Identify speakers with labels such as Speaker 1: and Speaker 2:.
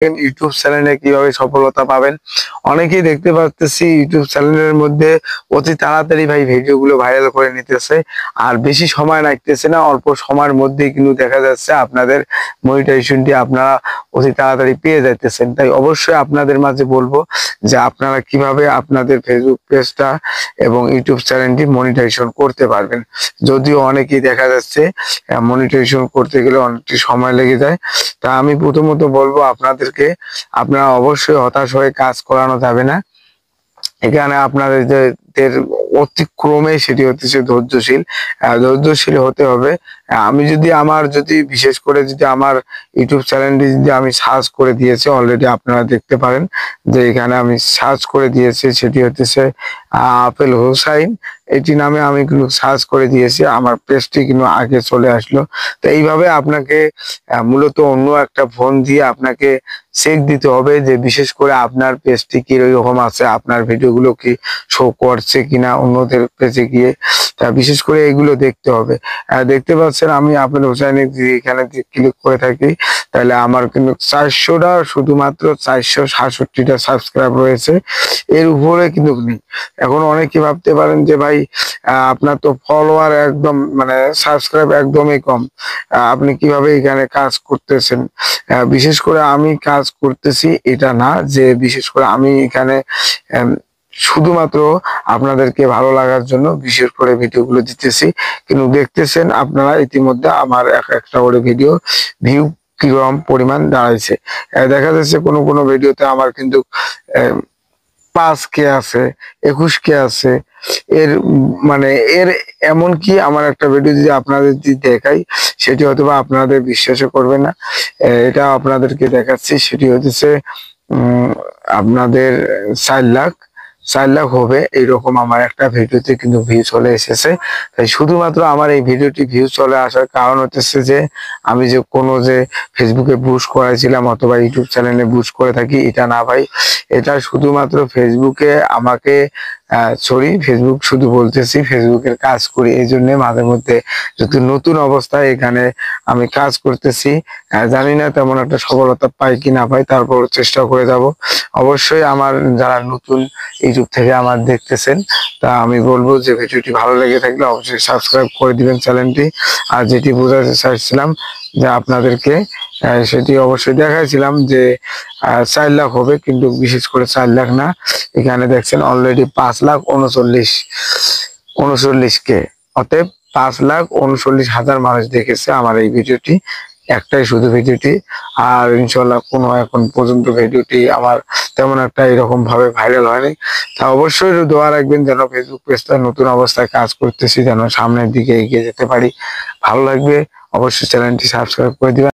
Speaker 1: YouTube চ্যানেলে কিভাবে সফলতা পাবেন। অনেকেই দেখতে পাচ্ছি ইউটিউব চ্যানেলের মধ্যে অতি তাড়াতাড়ি ভাই ভিডিওগুলো ভাইরাল করে নিতেছে, আর বেশি সময় লাগতেছে না, অল্প সময়ের মধ্যেই কিন্তু দেখা যাচ্ছে আপনাদের মনিটাইজেশনটি আপনারা অতি তাড়াতাড়ি পেয়ে যাইতেছেন। তাই অবশ্যই আপনাদের মাঝে বলবো যে আপনারা কিভাবে আপনাদের ফেসবুক পেজটা এবং ইউটিউব চ্যানেলটি মনিটাইজেশন করতে পারবেন। যদিও অনেকেই দেখা যাচ্ছে মনিটাইজেশন করতে গেলে অনেকটি সময় লেগে যায়। তা আমি প্রথমত বলবো আপনাদেরকে, আপনারা অবশ্যই হতাশ হয়ে কাজ করানো যাবে না। এখানে আপনাদের যে অতিক্রমে সেটি হচ্ছে ধৈর্যশীল। ধৈর্যশীল হতে হবে। আমি যদি বিশেষ করে যদি আমার ইউটিউব চ্যানেলটি যদি আমি সার্চ করে দিয়েছি, অলরেডি আপনারা দেখতে পারেন যে এখানে আমি সার্চ করে দিয়েছি, সেটি হচ্ছে আপেল হোসাইন এটি নামে আমি কিন্তু সার্চ করে দিয়েছি, আমার পেজটি কিন্তু আগে চলে আসলো। তো এইভাবে আপনাকে মূলত অন্য একটা ফোন দিয়ে আপনাকে চেক দিতে হবে যে বিশেষ করে আপনার পেজটি কিরকম আছে, আপনার ভিডিওগুলো কি শো করছে কিনা অন্যদের পেজে গিয়ে। তা বিশেষ করে এগুলো দেখতে হবে। দেখতে পাচ্ছেন আমি আপেল হোসাইনে এখানে ক্লিক করে থাকি, তাহলে আমার কিন্তু 400টা শুধুমাত্র 467টা সাবস্ক্রাইব রয়েছে, এর উপরে কিন্তু নেই। এখন অনেকে ভাবতে পারেন যে ভাই আপনার তো ফলোয়ার একদম মানে সাবস্ক্রাইব একদমই কম, আপনি কিভাবে এখানে কাজ করতেছেন। বিশেষ করে আমি কাজ করতেছি এটা না যে বিশেষ করে আমি এখানে শুধুমাত্র আপনাদেরকে ভালো লাগার জন্য বিশেষ করে ভিডিওগুলো দিতেছি, কিন্তু দেখতেছেন আপনারা ইতিমধ্যে আমার একটা করে ভিডিও ভিউ কিরকম পরিমাণ দাঁড়াইছে। দেখা যাচ্ছে কোনো কোনো ভিডিওতে আমার কিন্তু 5K আছে, 21K আছে। এর মানে এর এমনকি আমার একটা ভিডিও যদি আপনাদের দেখাই, সেটি হয়তো বা আপনাদের বিশ্বাসও করবে না। এটা আপনাদেরকে দেখাচ্ছি, সেটি হচ্ছে আপনাদের 4 লাখ হবে এইরকম আমার একটা ভিডিওতে কিন্তু ভিউ চলে এসেছে। তাই শুধুমাত্র আমার এই ভিডিওটি ভিউ চলে আসার কারণ হচ্ছে যে আমি যে কোনো যে ফেসবুকে বুস্ট করেছিলাম অথবা ইউটিউব চ্যানেলে বুস্ট করে থাকি, এটা না ভাই। এটা শুধুমাত্র ফেসবুকে আমাকে ফেসবুক শুধু বলতেছি, ফেসবুকের কাজ করি, এই জন্য মাঝে মধ্যে যদি নতুন অবস্থায় এখানে আমি কাজ করতেছি, জানি না তেমন একটা সফলতা পাই কি না পাই, তারপর চেষ্টা করে যাব। অবশ্যই আমার যারা নতুন ইউটিউব থেকে আমার দেখতেছেন, তা আমি বলবো যে ভিডিওটি ভালো লেগে থাকলে অবশ্যই সাবস্ক্রাইব করে দিবেন চ্যানেলটি। আর যেটি বোঝাতে চাইছিলাম যে আপনাদেরকে, সেটি অবশ্যই দেখাইছিলাম যে 4 লাখ হবে, কিন্তু বিশেষ করে 4 লাখ না, এখানে দেখছেন অলরেডি 5,39,039K, অতএব 5,39,000 মানুষ দেখেছে আমার এই ভিডিওটি, একটাই শুধু ভিডিওটি। আর ইনশাল্লাহ এখন পর্যন্ত ভিডিওটি আমার তেমন একটা এরকম ভাবে ভাইরাল হয়নি। তা অবশ্যই দোয়া রাখবেন যেন ফেসবুক পেজটা নতুন অবস্থায় কাজ করতেছি যেন সামনের দিকে এগিয়ে যেতে পারি। ভালো লাগবে অবশ্যই চ্যানেলটি সাবস্ক্রাইব করে দিবেন।